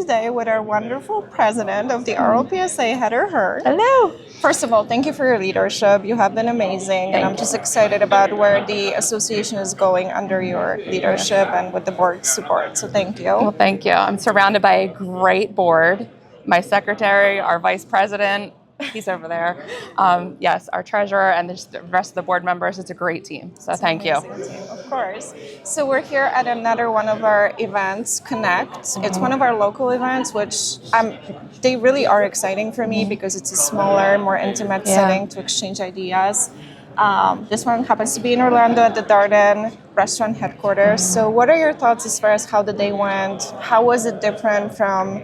today with our wonderful president of the RLPSA, Heather Hurd. Hello. First of all, thank you for your leadership. You have been amazing, and I'm just excited about where the association is going under your leadership and with the board's support. So thank you. Well, thank you. I'm surrounded by a great board. My secretary, our vice president, he's over there. Yes, our treasurer, and the rest of the board members. It's a great team. So thank you. Team, of course. So we're here at another one of our events, Connect. It's one of our local events, which they really are exciting for me because it's a smaller, more intimate setting to exchange ideas. This one happens to be in Orlando at the Darden restaurant headquarters. So what are your thoughts as far as how the day went? How was it different from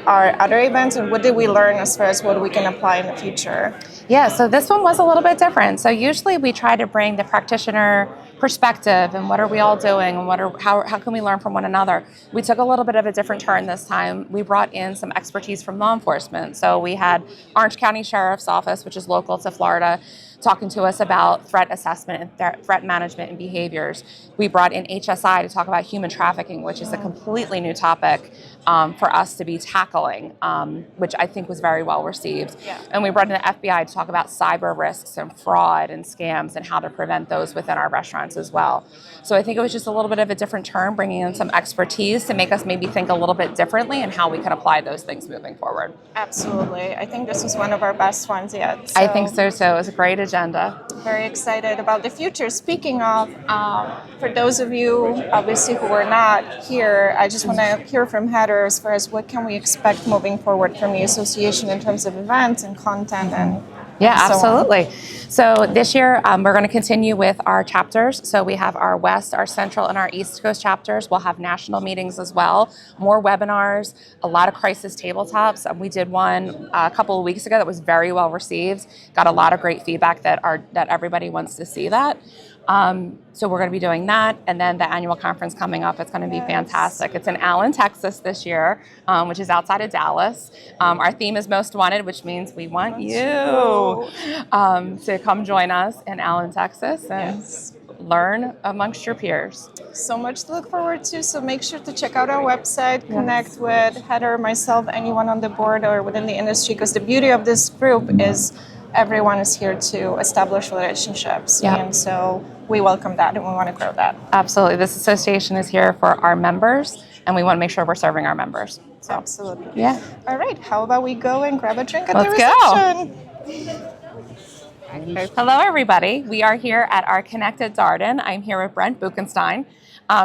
our other events, and what did we learn as far as what we can apply in the future? Yeah, so this one was a little bit different. So usually we try to bring the practitioner perspective and what are we all doing and how can we learn from one another. We took a little bit of a different turn this time. We brought in some expertise from law enforcement. So we had Orange County Sheriff's Office, which is local to Florida, talking to us about threat assessment and threat management and behaviors. We brought in HSI to talk about human trafficking, which is a completely new topic for us to be tackling, which I think was very well received. Yeah. And we brought in the FBI to talk about cyber risks and fraud and scams and how to prevent those within our restaurants as well. So I think it was just a little bit of a different turn, bringing in some expertise to make us maybe think a little bit differently and how we can apply those things moving forward. Absolutely. I think this was one of our best ones yet. I think so too. It was a great agenda. Very excited about the future. Speaking of, for those of you obviously who are not here, I just want to hear from Heather as far as what can we expect moving forward from the association in terms of events and content and absolutely. So this year we're going to continue with our chapters. So we have our West, our Central, and our East Coast chapters. We'll have national meetings as well, more webinars, a lot of crisis tabletops. We did one a couple of weeks ago that was very well received. Got a lot of great feedback that everybody wants to see that. So we're going to be doing that, and then the annual conference coming up. It's going to be fantastic. It's in Allen, Texas this year, which is outside of Dallas. Our theme is Most Wanted, which means we want you to come join us in Allen, Texas, and learn amongst your peers. So much to look forward to. So make sure to check out our website, connect with Heather, myself, anyone on the board or within the industry, because the beauty of this group is everyone is here to establish relationships. And so we welcome that and we want to grow that. Absolutely. This association is here for our members, and we want to make sure we're serving our members. So. Absolutely. Yeah. All right. How about we go and grab a drink at Let's the reception? Hello, everybody. We are here at our Connected Darden. I'm here with Brent Buchenstein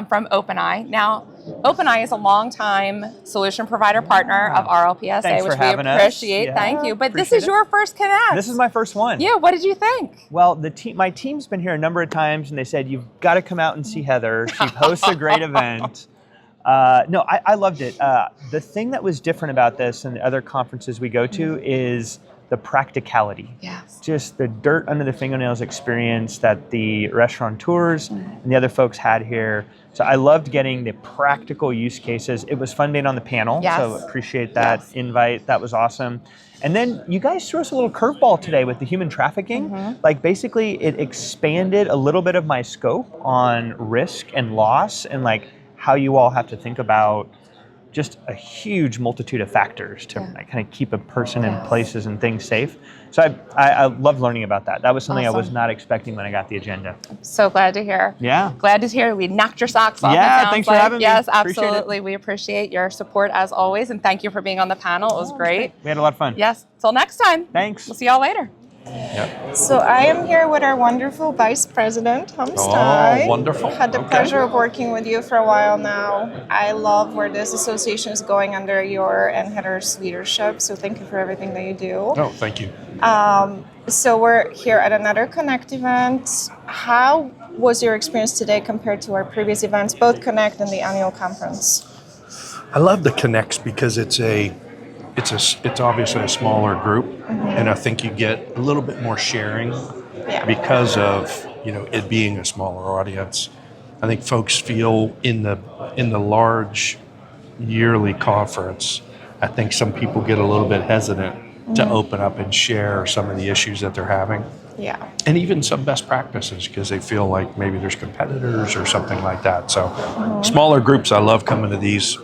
from OpenEye. Now, OpenEye is a longtime solution provider partner of RLPSA, Thanks which for we having appreciate. us. Thank you. But this is your first Connect. This is my first one. Yeah. What did you think? Well, my team's been here a number of times, and they said, you've got to come out and see Heather. She hosts a great event. No, I loved it. The thing that was different about this and the other conferences we go to is the practicality. Yes. Just the dirt under the fingernails experience that the restaurateurs and the other folks had here. So I loved getting the practical use cases. It was fun being on the panel, so appreciate that invite. That was awesome. And then you guys threw us a little curveball today with the human trafficking. Like basically it expanded a little bit of my scope on risk and loss and like how you all have to think about just a huge multitude of factors to kind of keep a person in places and things safe. So I love learning about that. That was something I was not expecting when I got the agenda. I'm so glad to hear. Yeah. Glad to hear we knocked your socks off. Yeah, thanks for having me. Yes, absolutely. We appreciate your support as always, and thank you for being on the panel. It was great. We had a lot of fun. Yes. Till next time. Thanks. We'll see y'all later. Yep. So I am here with our wonderful Vice President, Tom Stein. Oh, wonderful. Had the pleasure of working with you for a while now. I love where this association is going under your and Heather's leadership, so thank you for everything that you do. Oh, thank you. So we're here at another Connect event. How was your experience today compared to our previous events, both Connect and the annual conference? I love the Connects because it's obviously a smaller group, and I think you get a little bit more sharing because of it being a smaller audience. I think folks feel in the large yearly conference, I think some people get a little bit hesitant to open up and share some of the issues that they're having. Yeah. And even some best practices because they feel like maybe there's competitors or something like that. So smaller groups, I love coming to these.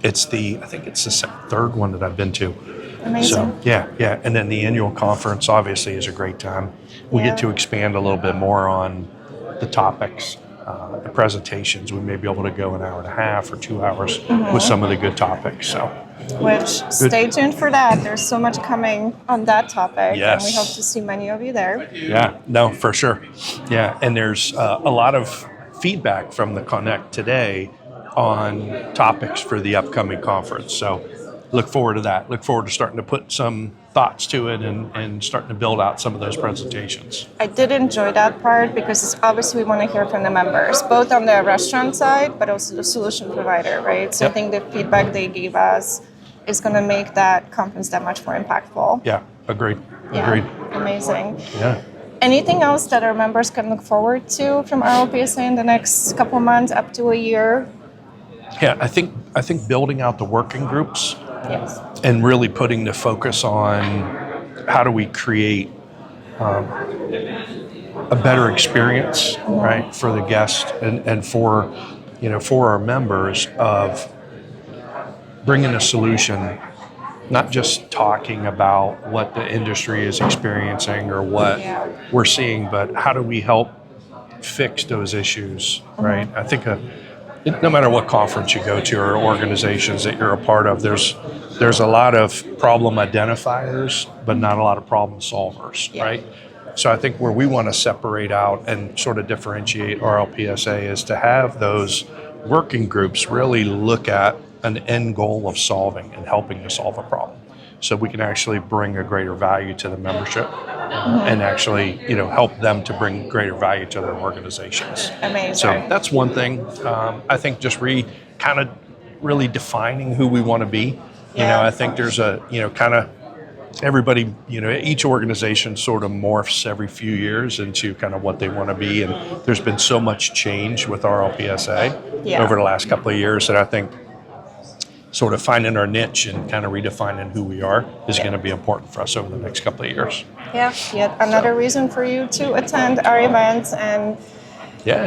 I think it's the third one that I've been to. Amazing. So yeah. And then the annual conference obviously is a great time. We get to expand a little bit more on the topics, the presentations. We may be able to go an hour and a half or 2 hours with some of the good topics. So, stay tuned for that. There's so much coming on that topic, yes. and we hope to see many of you there. Yeah, no, for sure. Yeah, and there's a lot of feedback from the Connect today on topics for the upcoming conference. So look forward to that. Look forward to starting to put some thoughts to it and starting to build out some of those presentations. I did enjoy that part because obviously we want to hear from the members, both on the restaurant side, but also the solution provider, right? So I think the feedback they gave us is going to make that conference that much more impactful. Yeah, agreed. Amazing. Yeah. Anything else that our members can look forward to from RLPSA in the next couple months, up to a year? Yeah, I think building out the working groups. Yes. And really putting the focus on how do we create a better experience, right, for the guest and for our members of bringing a solution, not just talking about what the industry is experiencing or what we're seeing, but how do we help fix those issues, right? I think no matter what conference you go to or organizations that you're a part of, there's a lot of problem identifiers, but not a lot of problem solvers, right? So I think where we want to separate out and sort of differentiate RLPSA is to have those working groups really look at an end goal of solving and helping to solve a problem. So we can actually bring a greater value to the membership and actually, help them to bring greater value to their organizations. Amazing. So that's one thing. I think just kind of really defining who we want to be. I think there's kind of everybody, each organization sort of morphs every few years into kind of what they want to be. And there's been so much change with RLPSA over the last couple of years that I think sort of finding our niche and kind of redefining who we are is going to be important for us over the next couple of years. Yeah, yet another reason for you to attend our events and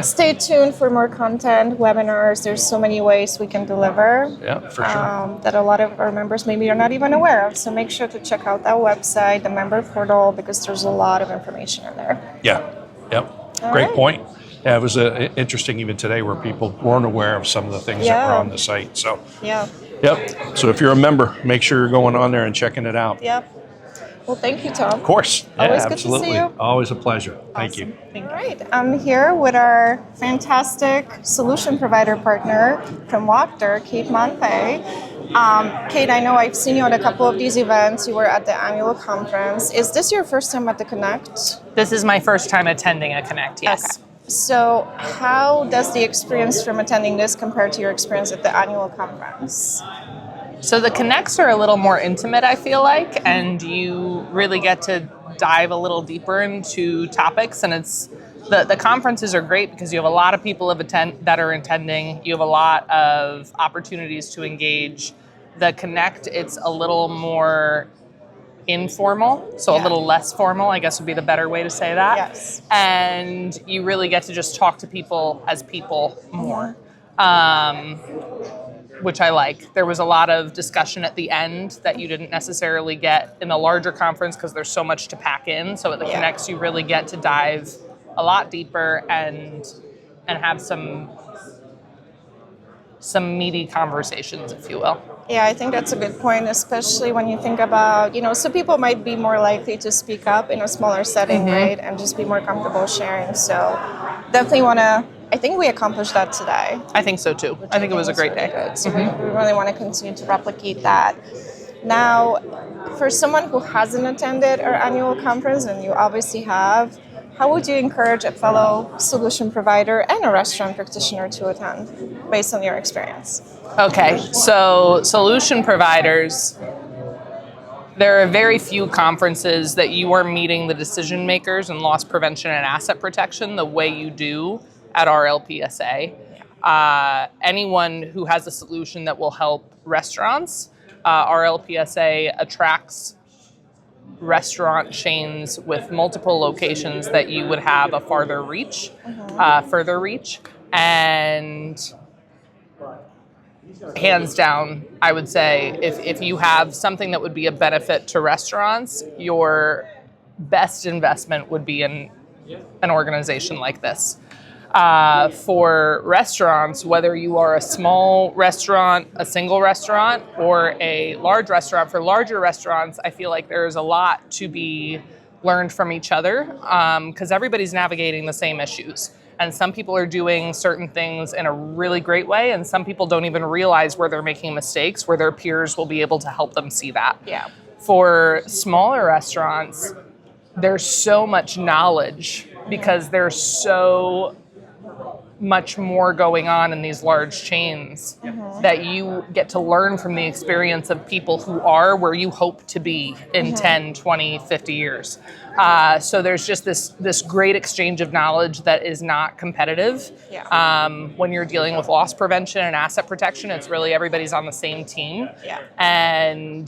stay tuned for more content, webinars. There's so many ways we can deliver. Yeah, for sure. That a lot of our members maybe are not even aware of. So make sure to check out that website, the member portal, because there's a lot of information in there. Yeah, yep. Great point. Yeah, it was interesting even today where people weren't aware of some of the things that were on the site. So Yep. So if you're a member, make sure you're going on there and checking it out. Yep. Well, thank you, Tom. Of course. Yeah, always absolutely. Good to see you. Always a pleasure. Thank you. All right. I'm here with our fantastic solution provider partner from Wachter, Kate Monfey. Kate, I know I've seen you at a couple of these events. You were at the annual conference. Is this your first time at the Connect? This is my first time attending a Connect, yes. Okay. So how does the experience from attending this compare to your experience at the annual conference? So the Connects are a little more intimate, I feel like, and you really get to dive a little deeper into topics. And it's the conferences are great because you have a lot of people that are attending. You have a lot of opportunities to engage. The Connect, it's a little more informal, so a little less formal, I guess would be the better way to say that. Yes. And you really get to just talk to people as people more, which I like. There was a lot of discussion at the end that you didn't necessarily get in the larger conference because there's so much to pack in. So at the Connects, you really get to dive a lot deeper and have some meaty conversations, if you will. Yeah, I think that's a good point, especially when you think about, some people might be more likely to speak up in a smaller setting, right? And just be more comfortable sharing. So definitely I think we accomplished that today. I think so too. I think it was a great day. Good. So we really want to continue to replicate that. Now, for someone who hasn't attended our annual conference, and you obviously have, how would you encourage a fellow solution provider and a restaurant practitioner to attend based on your experience? Okay, so solution providers, there are very few conferences that you are meeting the decision makers in loss prevention and asset protection the way you do at RLPSA. Anyone who has a solution that will help restaurants, RLPSA attracts restaurant chains with multiple locations that you would have a further reach. And hands down, I would say if you have something that would be a benefit to restaurants, your best investment would be in an organization like this. For restaurants, whether you are a small restaurant, a single restaurant, or a large restaurant, for larger restaurants, I feel like there's a lot to be learned from each other because everybody's navigating the same issues. And some people are doing certain things in a really great way, and some people don't even realize where they're making mistakes, where their peers will be able to help them see that. Yeah. For smaller restaurants, there's so much knowledge because there's so much more going on in these large chains that you get to learn from the experience of people who are where you hope to be in 10, 20, 50 years. So there's just this great exchange of knowledge that is not competitive. Yeah. When you're dealing with loss prevention and asset protection, it's really everybody's on the same team. Yeah. And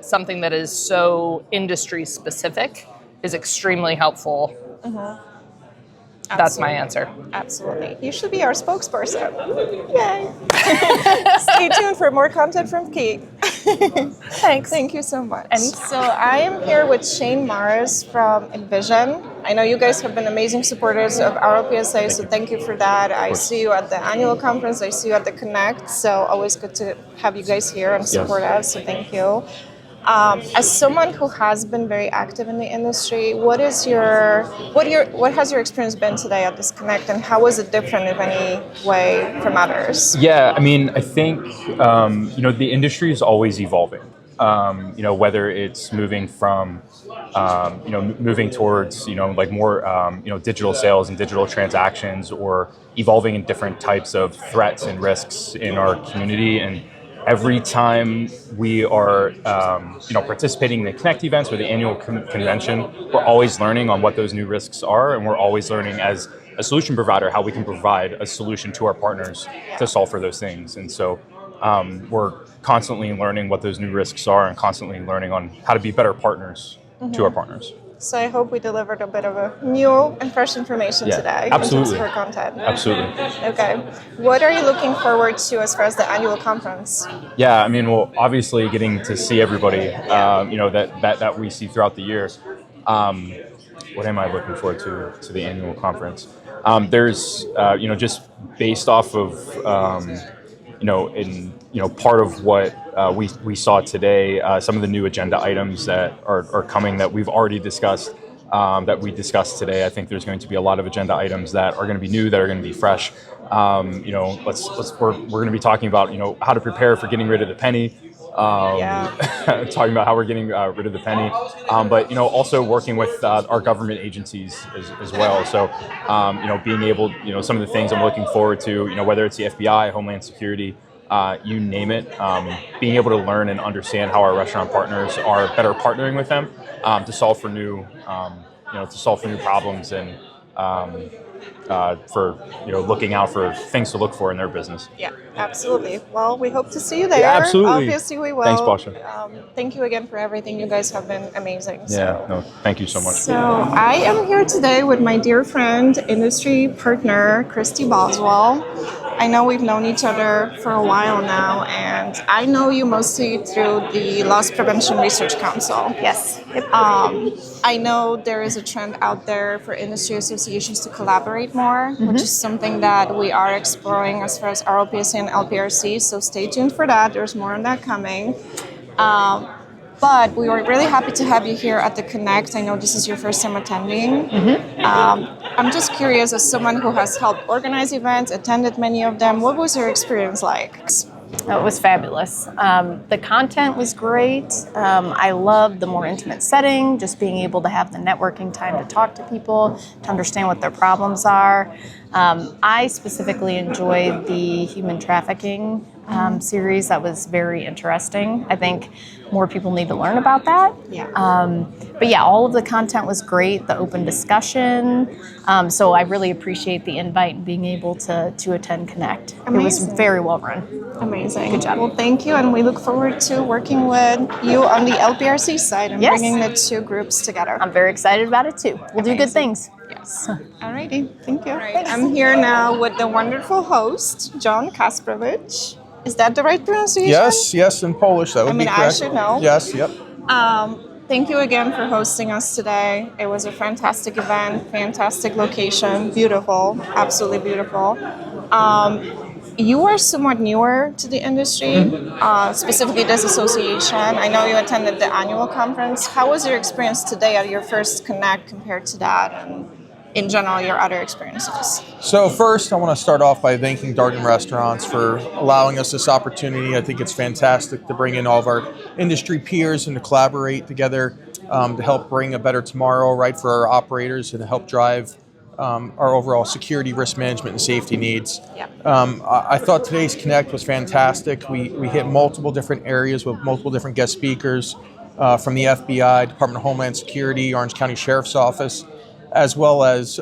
something that is so industry specific is extremely helpful. That's my answer. Absolutely. You should be our spokesperson. Yay. Stay tuned for more content from Kate. Thanks. Thank you so much. So I am here with Shane Morris from Envision. I know you guys have been amazing supporters of RLPSA, so thank you for that. I see you at the annual conference. I see you at the Connect. So always good to have you guys here and support us. So thank you. As someone who has been very active in the industry, what has your experience been today at this Connect, and how was it different, if any way, from others? Yeah, I mean, I think the industry is always evolving. Whether it's moving from moving towards like more digital sales and digital transactions, or evolving in different types of threats and risks in our community. And every time we are, participating in the Connect events or the annual convention, we're always learning on what those new risks are, and we're always learning as a solution provider how we can provide a solution to our partners to solve for those things. And so we're constantly learning what those new risks are, and constantly learning on how to be better partners to our partners. So I hope we delivered a bit of a new and fresh information today. Absolutely. For content. Absolutely. Okay. What are you looking forward to as far as the annual conference? Yeah, I mean, well, obviously getting to see everybody, that we see throughout the year. What am I looking forward to the annual conference? There's, just based off of, part of what we saw today, some of the new agenda items that are coming that we've already discussed, that we discussed today. I think there's going to be a lot of agenda items that are going to be new, that are going to be fresh. We're going to be talking about how to prepare for getting rid of the penny. Talking about how we're getting rid of the penny, but also working with our government agencies as well. So being able, some of the things I'm looking forward to, whether it's the FBI, Homeland Security, you name it, being able to learn and understand how our restaurant partners are better partnering with them to solve for new problems, and for looking out for things to look for in their business. Yeah, absolutely. Well, we hope to see you there. Yeah, absolutely. Obviously, we will. Thanks, Basha. Thank you again for everything. You guys have been amazing. Thank you so much. So I am here today with my dear friend, industry partner, Christy Boswell. I know we've known each other for a while now, and I know you mostly through the Loss Prevention Research Council. Yes. I know there is a trend out there for industry associations to collaborate more, which is something that we are exploring as far as RLPSA and LPRC, so stay tuned for that. There's more on that coming. But we were really happy to have you here at the Connect. I know this is your first time attending. I'm just curious, as someone who has helped organize events, attended many of them, what was your experience like? It was fabulous. The content was great. I loved the more intimate setting, just being able to have the networking time to talk to people, to understand what their problems are. I specifically enjoyed the human trafficking series that was very interesting. I think more people need to learn about that. Yeah. But yeah, all of the content was great, the open discussion. So I really appreciate the invite and being able to attend Connect. Amazing. It was very well run. Amazing. Good job. Well, thank you, and we look forward to working with you on the LPRC side and Yes. bringing the two groups together. I'm very excited about it too. We'll do good things. Yes. Alrighty, thank you. I'm here now with the wonderful host, John Kasprowicz. Is that the right pronunciation? Yes, in Polish, that would be correct. I should know. Yes, yep. Thank you again for hosting us today. It was a fantastic event, fantastic location, beautiful, absolutely beautiful. You are somewhat newer to the industry, specifically this association. I know you attended the annual conference. How was your experience today at your first Connect compared to that, and in general, your other experiences? So first, I want to start off by thanking Darden Restaurants for allowing us this opportunity. I think it's fantastic to bring in all of our industry peers and to collaborate together to help bring a better tomorrow, right, for our operators and to help drive our overall security, risk management, and safety needs. Yep. I thought today's Connect was fantastic. We hit multiple different areas with multiple different guest speakers from the FBI, Department of Homeland Security, Orange County Sheriff's Office, as well as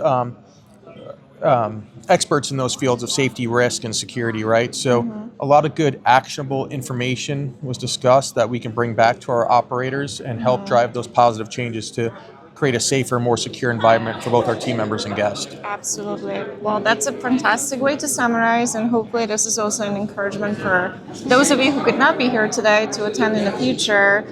experts in those fields of safety, risk, and security, right? So a lot of good actionable information was discussed that we can bring back to our operators and help drive those positive changes to create a safer, more secure environment for both our team members and guests. Absolutely. Well, that's a fantastic way to summarize, and hopefully this is also an encouragement for those of you who could not be here today to attend in the future,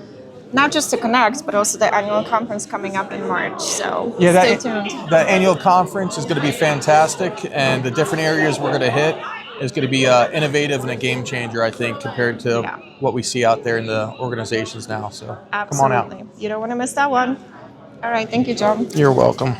not just to Connect, but also the annual conference coming up in March. So stay tuned. That annual conference is going to be fantastic, and the different areas we're going to hit is going to be innovative and a game changer, I think, compared to what we see out there in the organizations now. So Absolutely. Come on out. You don't want to miss that one. All right. Thank you, John. You're welcome.